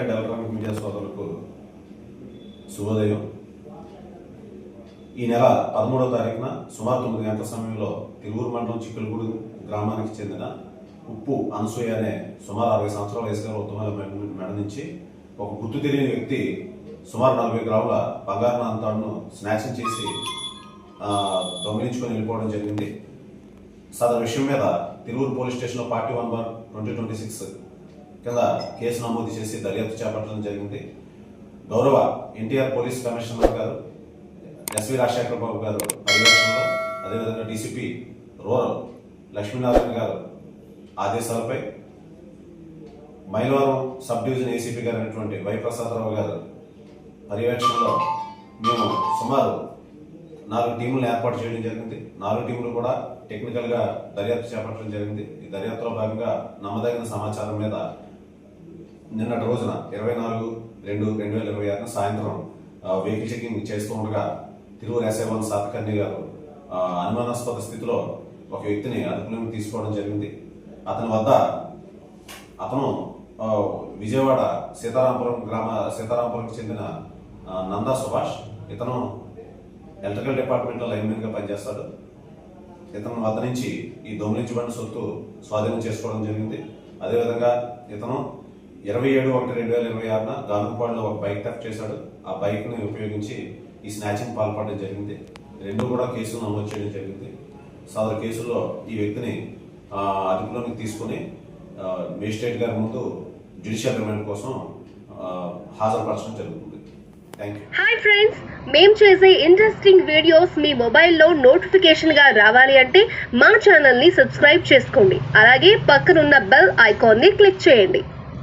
And electronic media సోదరులకు శుభోదయం. ఈ నెల 13వ తారీఖున సుమారు 9 గంటల సమయంలో తిరువూరు మండలం చిక్కులగూడు గ్రామానికి చెందిన ఉప్పు అనసూయ అనే సుమారు 60 సంవత్సరాల వయసు గల ఉత్తమ మెడ నుంచి ఒక గుర్తు తెలియని వ్యక్తి సుమారు 40 గ్రాముల బంగారు నాణాలను స్నాచింగ్ చేసి దొంగిలించుకొని వెళ్ళిపోవడం జరిగింది. సదరు విషయం మీద తిరువూరు పోలీస్ స్టేషన్లో పార్టీ 1/2026 కింద కేసు నమోదు చేసి దర్యాప్తు చేపట్టడం జరిగింది. గౌరవ ఎన్టీఆర్ పోలీస్ కమిషనర్ గారు ఎస్వి రాజశేఖర బాబు గారు పర్యవేక్షణలో, అదేవిధంగా డీసీపీ రూరల్ లక్ష్మీనారాయణ గారు ఆదేశాలపై మైలవరం సబ్ డివిజన్ ఏసీపీ గారు అయినటువంటి వై ప్రసాదరావు గారు పర్యవేక్షణలో మేము సుమారు 4 టీములను ఏర్పాటు చేయడం జరిగింది. 4 టీములు కూడా టెక్నికల్గా దర్యాప్తు చేపట్టడం జరిగింది. ఈ దర్యాప్తులో భాగంగా నమ్మదగిన సమాచారం మీద నిన్నటి రోజున 24/2/2026 సాయంత్రం వెహికల్ చెకింగ్ చేస్తూ ఉండగా తిరువూరు ఎస్ఐ సాతకర్ణి గారు అనుమానాస్పద స్థితిలో ఒక వ్యక్తిని అదుపులోకి తీసుకోవడం జరిగింది. అతను విజయవాడ సీతారాంపురంకి చెందిన నందా సుభాష్. ఇతను ఎలక్ట్రికల్ డిపార్ట్మెంట్లో లైన్మెన్గా పనిచేస్తాడు. ఇతని వద్ద నుంచి ఈ దొంగిలించబడిన సొత్తు స్వాధీనం చేసుకోవడం జరిగింది. అదేవిధంగా ఇతను 27/1/2026 గానుగుపాడులో ఒక బైక్ థెఫ్ట్ చేశాడు. ఆ బైక్ని ఉపయోగించి ఈ స్నాచింగ్ పాల్పడడం జరిగింది. 2 కూడా కేసులు నమోదు చేయడం జరిగింది. సదరు కేసుల్లో ఈ వ్యక్తిని అదుపులోకి తీసుకుని మేజిస్ట్రేట్ గారి ముందు జ్యుడిషియల్ రిమాండ్ కోసం హాజరుపరచడం జరుగుతుంది. హాయ్ ఫ్రెండ్స్, మేము చేసే ఇంట్రెస్టింగ్ వీడియోస్ మీ మొబైల్లో నోటిఫికేషన్ గా రావాలి అంటే మా ఛానల్ ని సబ్స్క్రైబ్ చేసుకోండి. అలాగే పక్కనున్న బెల్ ఐకాన్ ని క్లిక్ చేయండి.